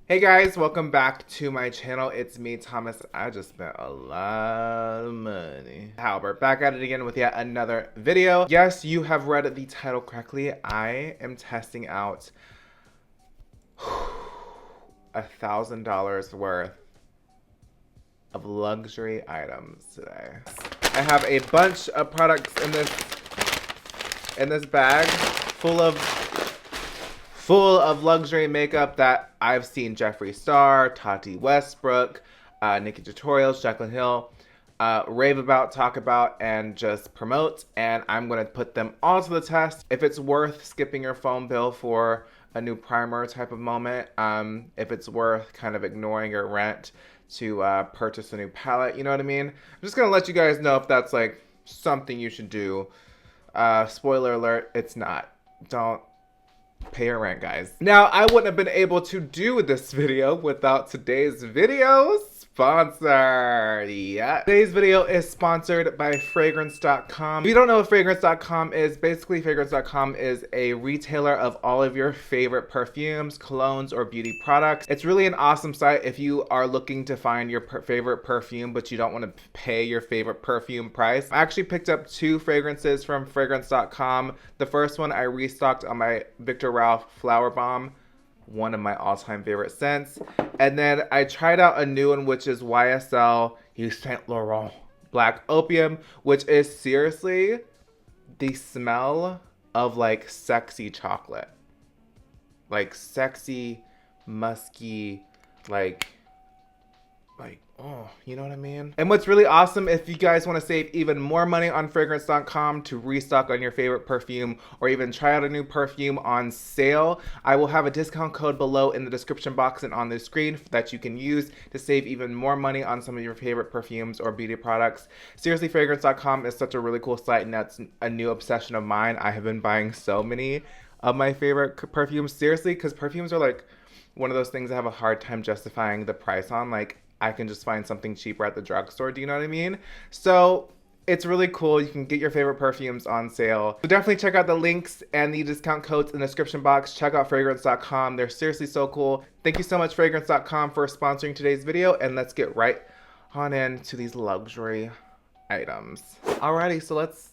Hey guys, welcome back to my channel. It's me, Thomas. I just spent a lot of money. Halbert, back at it again with yet another video. Yes, you have read the title correctly. I am testing out $1,000 worth of luxury items today. I have a bunch of products in this bag full of luxury makeup that I've seen Jeffree Star, Tati Westbrook, Nikki Tutorials, Jaclyn Hill rave about, talk about, and just promote. And I'm going to put them all to the test. If it's worth skipping your phone bill for a new primer type of moment, if it's worth kind of ignoring your rent to purchase a new palette, you know what I mean? I'm just going to let you guys know if that's like something you should do. Spoiler alert, it's not. Don't pay your rent, guys. Now, I wouldn't have been able to do this video without today's video sponsor. Yeah. Today's video is sponsored by fragrance.com. If you don't know what fragrance.com is, basically fragrance.com is a retailer of all of your favorite perfumes, colognes, or beauty products. It's really an awesome site if you are looking to find your favorite perfume, but you don't want to pay your favorite perfume price. I actually picked up 2 fragrances from fragrance.com. The first one I restocked on my Victor Ralph Flower Bomb, one of my all-time favorite scents. And then I tried out a new one, which is YSL Yves Saint Laurent Black Opium, which is seriously the smell of like sexy chocolate. Like sexy, musky, like, oh, you know what I mean? And what's really awesome, if you guys want to save even more money on fragrance.com to restock on your favorite perfume or even try out a new perfume on sale, I will have a discount code below in the description box and on the screen that you can use to save even more money on some of your favorite perfumes or beauty products. Seriously, fragrance.com is such a really cool site, and that's a new obsession of mine. I have been buying so many of my favorite perfumes, seriously, because perfumes are like one of those things I have a hard time justifying the price on. Like, I can just find something cheaper at the drugstore, do you know what I mean? So it's really cool. You can get your favorite perfumes on sale. So definitely check out the links and the discount codes in the description box. Check out fragrance.com. They're seriously so cool. Thank you so much, fragrance.com, for sponsoring today's video. And let's get right on into these luxury items. Alrighty, so let's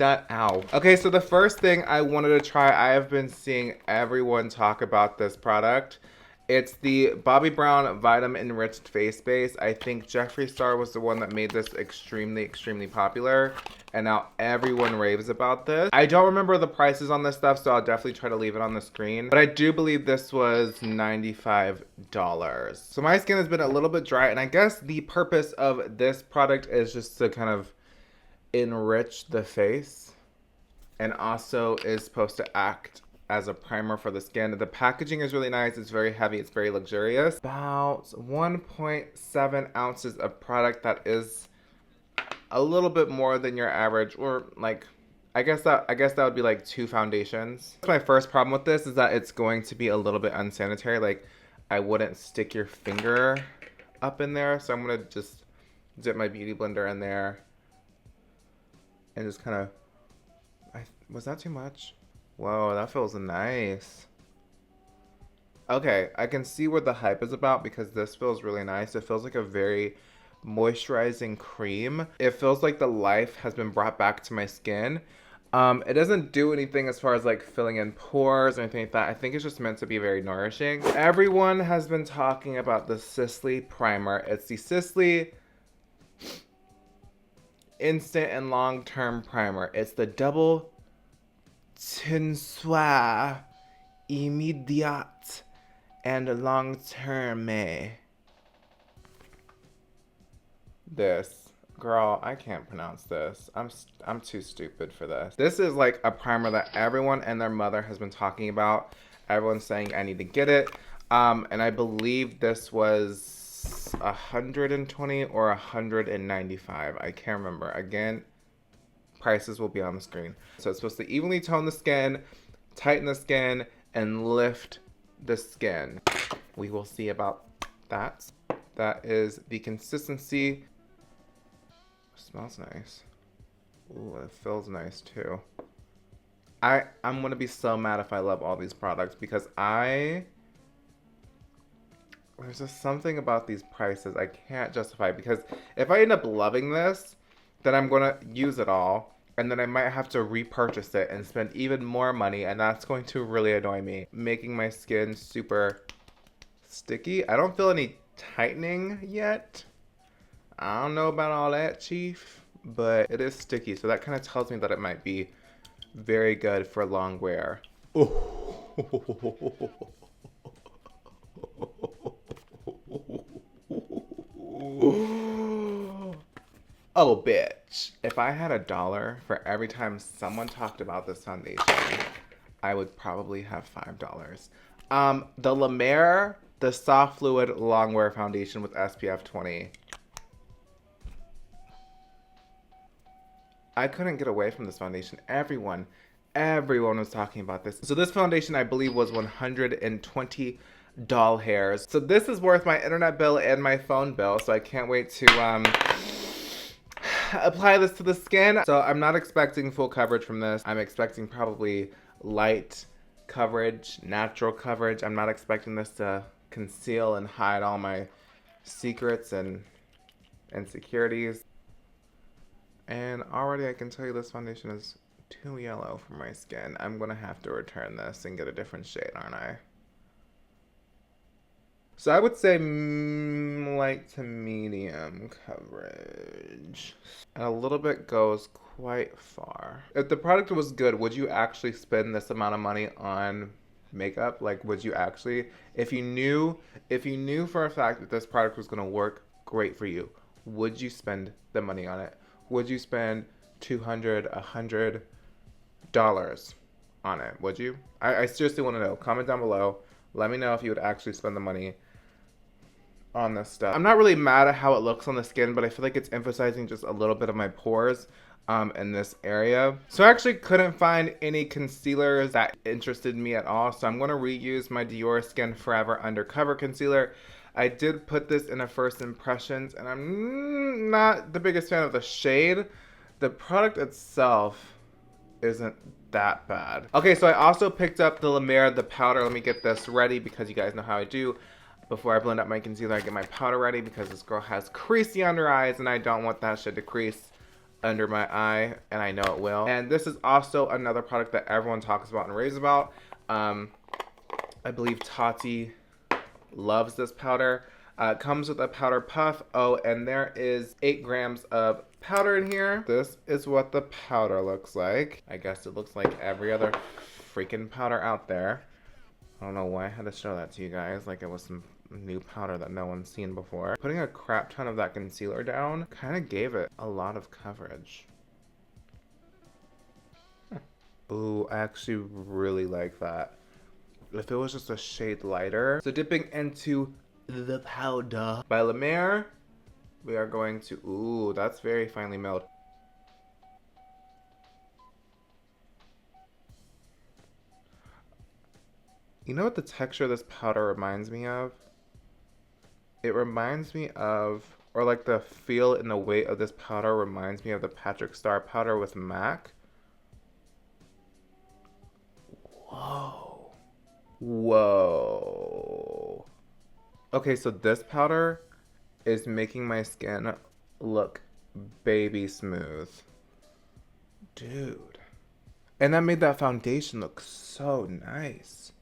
ow. Okay, so the first thing I wanted to try, I have been seeing everyone talk about this product. It's the Bobbi Brown Vitamin Enriched Face Base. I think Jeffree Star was the one that made this extremely, extremely popular. And now everyone raves about this. I don't remember the prices on this stuff, so I'll definitely try to leave it on the screen. But I do believe this was $95. So my skin has been a little bit dry, and I guess the purpose of this product is just to kind of enrich the face, and also is supposed to act as a primer for the skin. The packaging is really nice. It's very heavy. It's very luxurious. About 1.7 ounces of product. That is a little bit more than your average, or like, I guess that would be like 2 foundations. My first problem with this is that it's going to be a little bit unsanitary. Like, I wouldn't stick your finger up in there, so I'm gonna just dip my beauty blender in there and just kind of, was that too much? Whoa, that feels nice. Okay, I can see what the hype is about because this feels really nice. It feels like a very moisturizing cream. It feels like the life has been brought back to my skin. It doesn't do anything as far as like filling in pores or anything like that. I think it's just meant to be very nourishing. Everyone has been talking about the Sisley primer. It's the Sisley Instant and Long-Term Primer. It's the Double Tinsoir Immediate and Long-Term. This, girl, I can't pronounce this. I'm too stupid for this. This is like a primer that everyone and their mother has been talking about. Everyone's saying I need to get it. And I believe this was 120 or 195. I can't remember. Again, prices will be on the screen. So it's supposed to evenly tone the skin, tighten the skin, and lift the skin. We will see about that. That is the consistency. Smells nice. Ooh, it feels nice too. I'm gonna be so mad if I love all these products because I there's just something about these prices I can't justify, because if I end up loving this, then I'm gonna use it all, and then I might have to repurchase it and spend even more money, and that's going to really annoy me, making my skin super sticky. I don't feel any tightening yet. I don't know about all that, Chief, but it is sticky, so that kind of tells me that it might be very good for long wear. Oh, bitch. If I had $1 for every time someone talked about this foundation, I would probably have $5. The Lemaire, the Soft Fluid Longwear Foundation with SPF 20. I couldn't get away from this foundation. Everyone was talking about this. So this foundation, I believe, was 120 doll hairs. So this is worth my internet bill and my phone bill. So I can't wait to apply this to the skin. So I'm not expecting full coverage from this. I'm expecting probably light coverage, natural coverage. I'm not expecting this to conceal and hide all my secrets and insecurities. And already I can tell you this foundation is too yellow for my skin. I'm gonna have to return this and get a different shade, aren't I? So I would say light to medium coverage. And a little bit goes quite far. If the product was good, would you actually spend this amount of money on makeup? Like, would you actually, if you knew for a fact that this product was gonna work great for you, would you spend the money on it? Would you spend $200, $100 on it? Would you? I seriously want to know. Comment down below. Let me know if you would actually spend the money on this stuff. I'm not really mad at how it looks on the skin, but I feel like it's emphasizing just a little bit of my pores in this area. So I actually couldn't find any concealers that interested me at all. So I'm going to reuse my Dior Skin Forever Undercover Concealer. I did put this in a first impressions, and I'm not the biggest fan of the shade. The product itself isn't that bad. Okay, so I also picked up the Lemare the Powder. Let me get this ready because you guys know how I do. Before I blend up my concealer, I get my powder ready because this girl has creasy under eyes, and I don't want that shit to crease under my eye, and I know it will. And this is also another product that everyone talks about and raves about. I believe Tati loves this powder. It comes with a powder puff. Oh, and there is 8 grams of powder in here. This is what the powder looks like. I guess it looks like every other freaking powder out there. I don't know why I had to show that to you guys like it was some new powder that no one's seen before. Putting a crap ton of that concealer down kind of gave it a lot of coverage. Ooh, I actually really like that. If it was just a shade lighter. So dipping into the powder by Lemaire, we are going to, ooh, that's very finely milled. You know what the texture of this powder reminds me of? It reminds me of, or like the feel and the weight of this powder reminds me of the Patrick Star powder with MAC. Whoa. Whoa. Okay, so this powder is making my skin look baby smooth. Dude. And that made that foundation look so nice.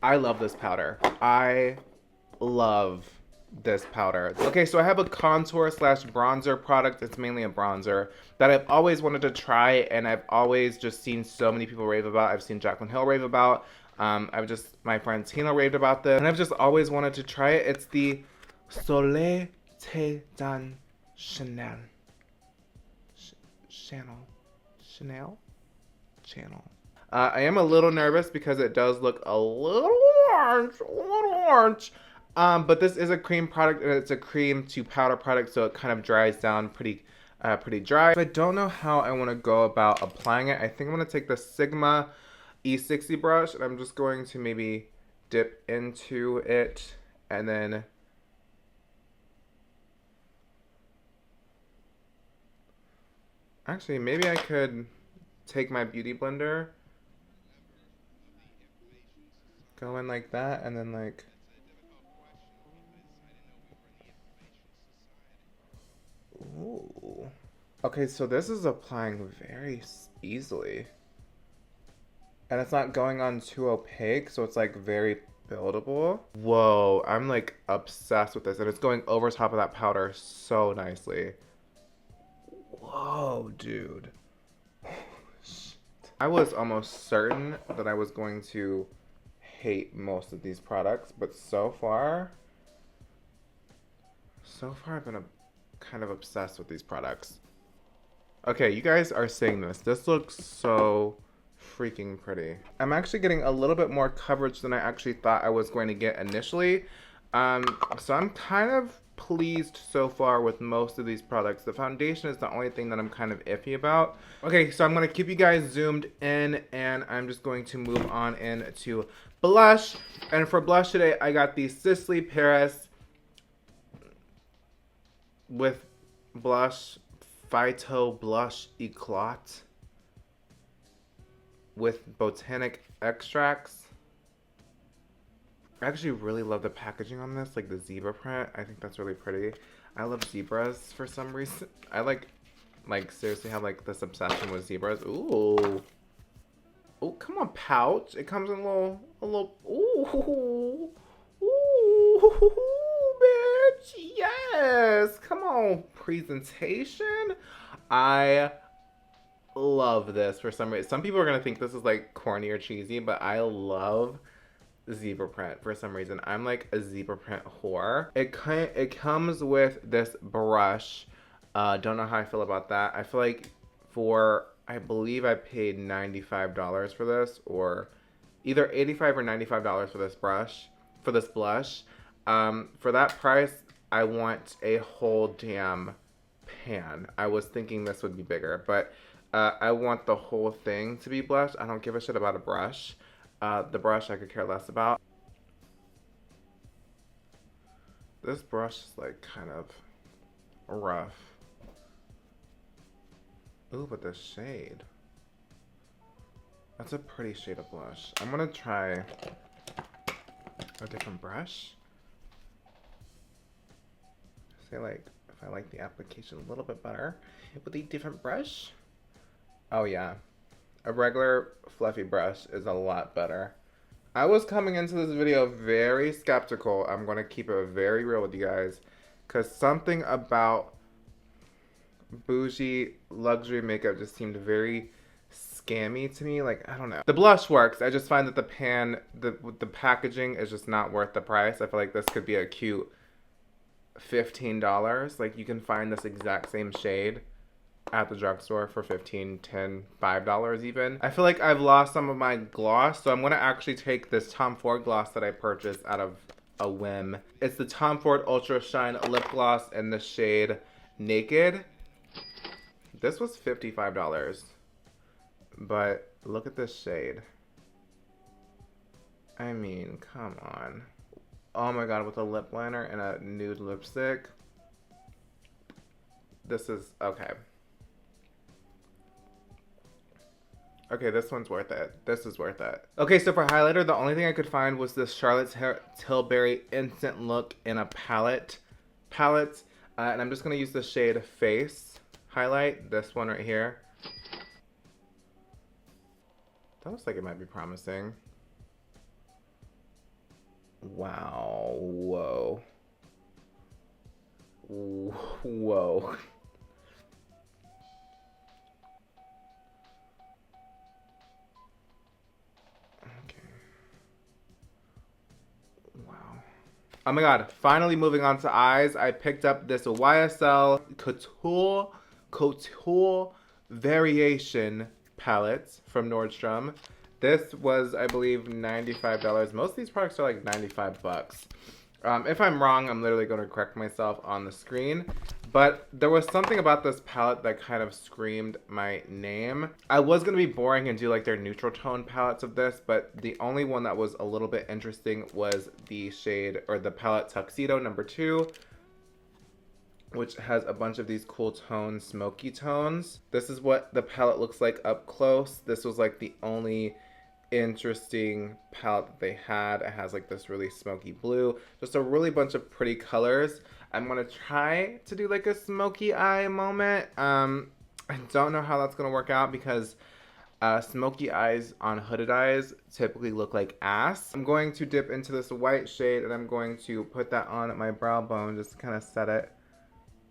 I love this powder. I love this powder. Okay, so I have a contour slash bronzer product. It's mainly a bronzer that I've always wanted to try, and I've always just seen so many people rave about. I've seen Jaclyn Hill rave about. My friend Tina raved about this, and I've just always wanted to try it. It's the Soleil Tan Chanel. Channel. I am a little nervous because it does look a little orange. But this is a cream product, and it's a cream to powder product, so it kind of dries down pretty dry. I don't know how I want to go about applying it. I think I'm going to take the Sigma E60 brush, and I'm just going to maybe dip into it, and then actually maybe I could take my beauty blender. go in like that and then like, ooh. Okay, so this is applying very easily. And it's not going on too opaque, so it's like very buildable. Whoa, I'm like obsessed with this. And it's going over top of that powder so nicely. Whoa, dude. I was almost certain that I was going to hate most of these products, but so far I've been kind of obsessed with these products. Okay, you guys are seeing this. This looks so freaking pretty. I'm actually getting a little bit more coverage than I actually thought I was going to get initially. So I'm kind of pleased so far with most of these products. The foundation is the only thing that I'm kind of iffy about. Okay, so I'm going to keep you guys zoomed in, and I'm just going to move on into blush. And for blush today, I got the Sisley Paris with blush Phyto Blush Eclat with botanic extracts. I actually really love the packaging on this, like the zebra print. I think that's really pretty. I love zebras for some reason. I like seriously have like this obsession with zebras. Ooh. Oh, come on, pouch. It comes in a little, ooh. Ooh, bitch. Yes. Come on, presentation. I love this for some reason. Some people are going to think this is like corny or cheesy, but I love zebra print for some reason. I'm like a zebra print whore. It comes with this brush. Don't know how I feel about that. I feel like I believe I paid $95 for this, or either $85 or $95 for this blush. For that price, I want a whole damn pan. I was thinking this would be bigger, but I want the whole thing to be blush. I don't give a shit about a brush. The brush I could care less about. This brush is like kind of rough. Ooh, but the shade. That's a pretty shade of blush. I'm gonna try a different brush. Say like, if I like the application a little bit better with a different brush. Oh yeah. A regular fluffy brush is a lot better. I was coming into this video very skeptical. I'm going to keep it very real with you guys. Because something about bougie luxury makeup just seemed very scammy to me. Like, I don't know. The blush works. I just find that the packaging is just not worth the price. I feel like this could be a cute $15. Like, you can find this exact same shade at the drugstore for $15, $10, $5 even. I feel like I've lost some of my gloss, so I'm going to actually take this Tom Ford gloss that I purchased out of a whim. It's the Tom Ford Ultra Shine Lip Gloss in the shade Naked. This was $55, but look at this shade. I mean, come on. Oh my god, with a lip liner and a nude lipstick. This is, okay. Okay, this one's worth it. This is worth it. Okay, so for highlighter, the only thing I could find was this Charlotte Tilbury Instant Look in a palette. And I'm just going to use the shade Face highlight. This one right here. That looks like it might be promising. Wow. Whoa. Whoa. Oh my god, finally moving on to eyes. I picked up this YSL Couture Variation palette from Nordstrom. This was, I believe, $95. Most of these products are like 95 bucks. If I'm wrong, I'm literally going to correct myself on the screen. But there was something about this palette that kind of screamed my name. I was going to be boring and do like their neutral tone palettes of this, but the only one that was a little bit interesting was the shade, or the palette Tuxedo number 2, which has a bunch of these cool tones, smoky tones. This is what the palette looks like up close. This was like the only interesting palette that they had. It has like this really smoky blue, just a really bunch of pretty colors. I'm gonna try to do like a smoky eye moment. I don't know how that's gonna work out because smoky eyes on hooded eyes typically look like ass. I'm going to dip into this white shade and I'm going to put that on my brow bone just to kind of set it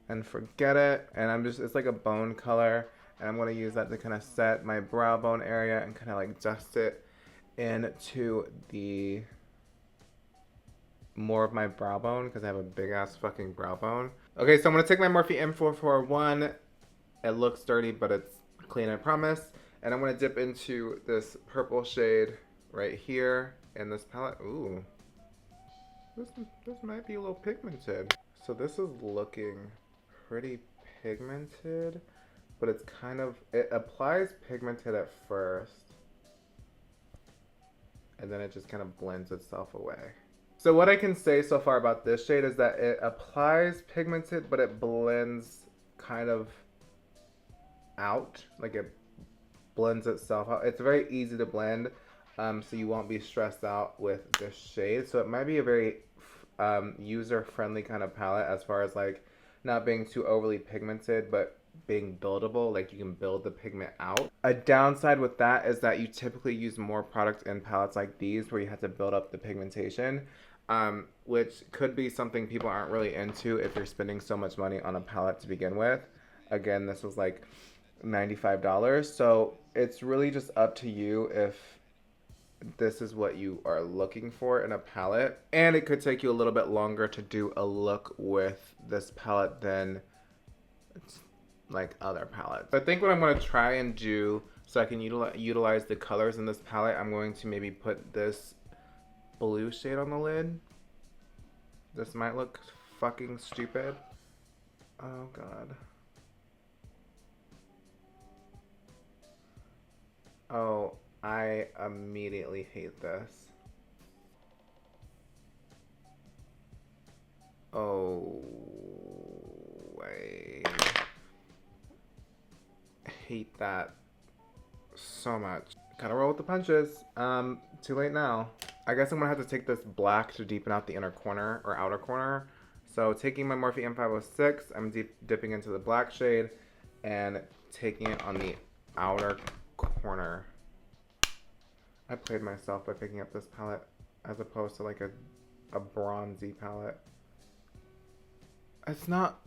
and forget it. And it's like a bone color. And I'm going to use that to kind of set my brow bone area and kind of like dust it into the more of my brow bone because I have a big ass fucking brow bone. Okay, so I'm going to take my Morphe M441. It looks dirty, but it's clean, I promise. And I'm going to dip into this purple shade right here in this palette. Ooh, this might be a little pigmented. So this is looking pretty pigmented, but it's kind of, it applies pigmented at first, and then it just kind of blends itself away. So what I can say so far about this shade is that it applies pigmented, but it blends kind of out, like it blends itself out. It's very easy to blend, so you won't be stressed out with this shade. So it might be a very user-friendly kind of palette as far as like not being too overly pigmented, but being buildable, like you can build the pigment out. A downside with that is that you typically use more product in palettes like these where you have to build up the pigmentation, which could be something people aren't really into if you're spending so much money on a palette to begin with. Again, this was like $95, so it's really just up to you if this is what you are looking for in a palette. And it could take you a little bit longer to do a look with this palette than like other palettes. I think what I'm going to try and do so I can utilize the colors in this palette, I'm going to maybe put this blue shade on the lid. This might look fucking stupid. Oh god. Oh, I immediately hate this. Oh, I hate that so much. Gotta roll with the punches. Too late now. I guess I'm gonna have to take this black to deepen out the inner corner or outer corner. So taking my Morphe M506, I'm dipping into the black shade and taking it on the outer corner. I played myself by picking up this palette as opposed to like a bronzy palette. It's not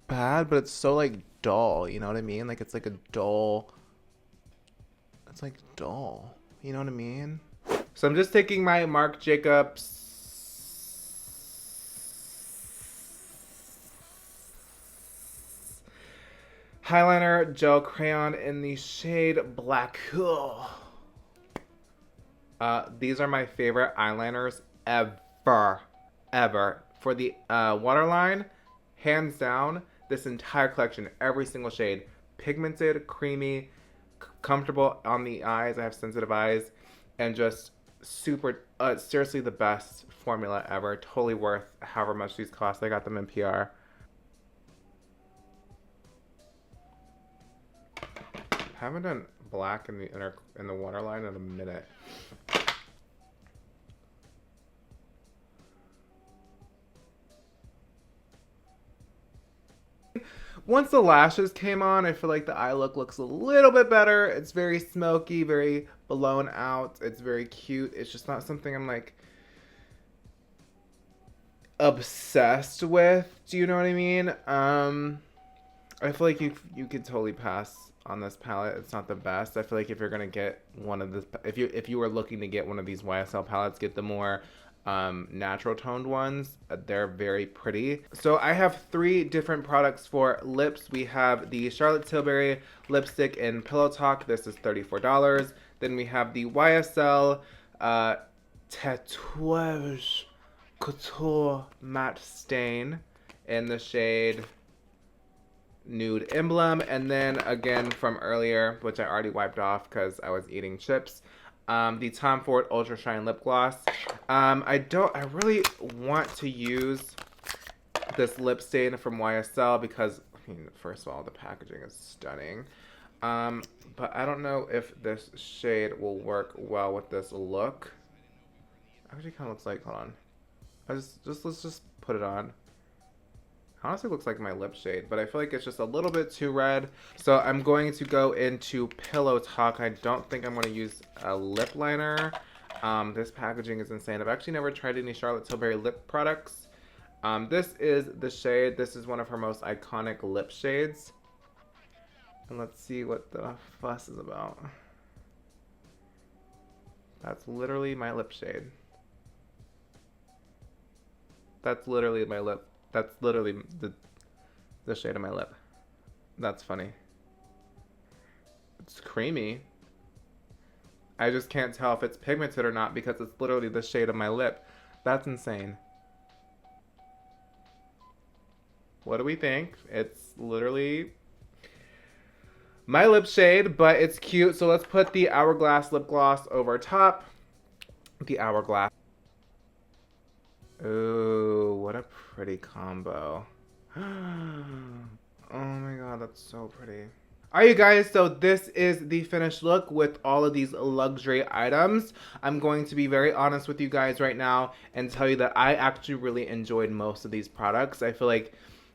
bad, but it's so like dull, you know what I mean? Like it's like a dull, it's like dull, you know what I mean? So I'm just taking my Marc Jacobs Highliner Gel Crayon in the shade Black. These are my favorite eyeliners ever. For the waterline, hands down, this entire collection, every single shade, pigmented, creamy, comfortable on the eyes. I have sensitive eyes, and just super, seriously the best formula ever. Totally worth however much these cost. I got them in PR. Haven't done black in the waterline in a minute. Once the lashes came on, I feel like the eye look looks a little bit better. It's very smoky, very blown out. It's very cute. It's just not something I'm like obsessed with. Do you know what I mean? I feel like you could totally pass on this palette. It's not the best. I feel like if you're gonna get one of this, if you were looking to get one of these YSL palettes, get the more natural toned ones. They're very pretty. So I have 3 different products for lips. We have the Charlotte Tilbury lipstick in Pillow Talk. This is $34. Then we have the YSL Tatouage Couture Matte Stain in the shade Nude Emblem. And then again from earlier, which I already wiped off because I was eating chips, the Tom Ford Ultra Shine Lip Gloss. I really want to use this lip stain from YSL because, I mean, first of all, the packaging is stunning. But I don't know if this shade will work well with this look. Actually kind of looks like, hold on. Let's just put it on. Honestly looks like my lip shade, but I feel like it's just a little bit too red. So I'm going to go into Pillow Talk. I don't think I'm going to use a lip liner. This packaging is insane. I've actually never tried any Charlotte Tilbury lip products. This is the shade. This is one of her most iconic lip shades. And let's see what the fuss is about. That's literally my lip shade. That's literally my lip. That's literally the shade of my lip. That's funny. It's creamy. I just can't tell if it's pigmented or not because it's literally the shade of my lip. That's insane. What do we think? It's literally my lip shade, but it's cute. So let's put the Hourglass Lip Gloss over top. The Hourglass. Ooh, what a pretty combo. Oh my god, that's so pretty. Alright, you guys, so this is the finished look with all of these luxury items. I'm going to be very honest with you guys right now and tell you that I actually really enjoyed most of these products. I feel like,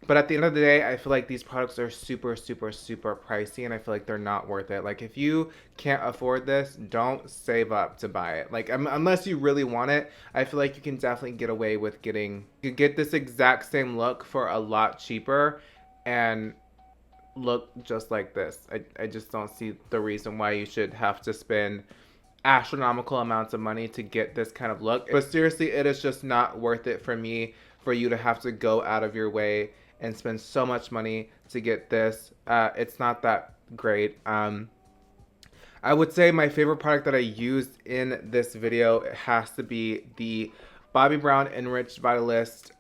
but at the end of the day, I feel like these products are super, super, super pricey, and I feel like they're not worth it. Like, if you can't afford this, don't save up to buy it. Like, unless you really want it, I feel like you can definitely get away with you get this exact same look for a lot cheaper and look just like this. I just don't see the reason why you should have to spend astronomical amounts of money to get this kind of look. But seriously, it is just not worth it for me for you to have to go out of your way and spend so much money to get this. It's not that great. I would say my favorite product that I used in this video has to be the Bobbi Brown Enriched Vitalist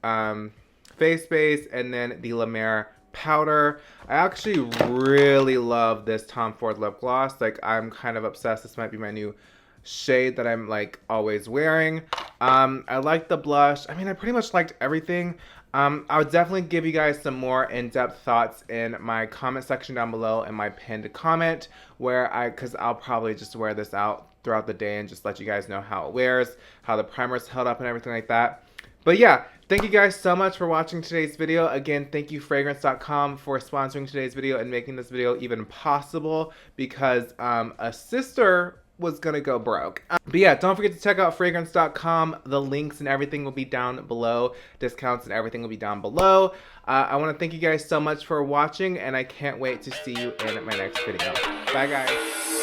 face base, and then the Lemare powder. I actually really love this Tom Ford lip gloss. Like, I'm kind of obsessed. This might be my new shade that I'm like always wearing. I like the blush. I mean, I pretty much liked everything. I would definitely give you guys some more in-depth thoughts in my comment section down below in my pinned comment, because I'll probably just wear this out throughout the day and just let you guys know how it wears, how the primer's held up and everything like that. But yeah, thank you guys so much for watching today's video. Again, thank you fragrance.com for sponsoring today's video and making this video even possible, because a sister was gonna go broke. But yeah, don't forget to check out fragrance.com. The links and everything will be down below. Discounts and everything will be down below. I want to thank you guys so much for watching, and I can't wait to see you in my next video. Bye, guys.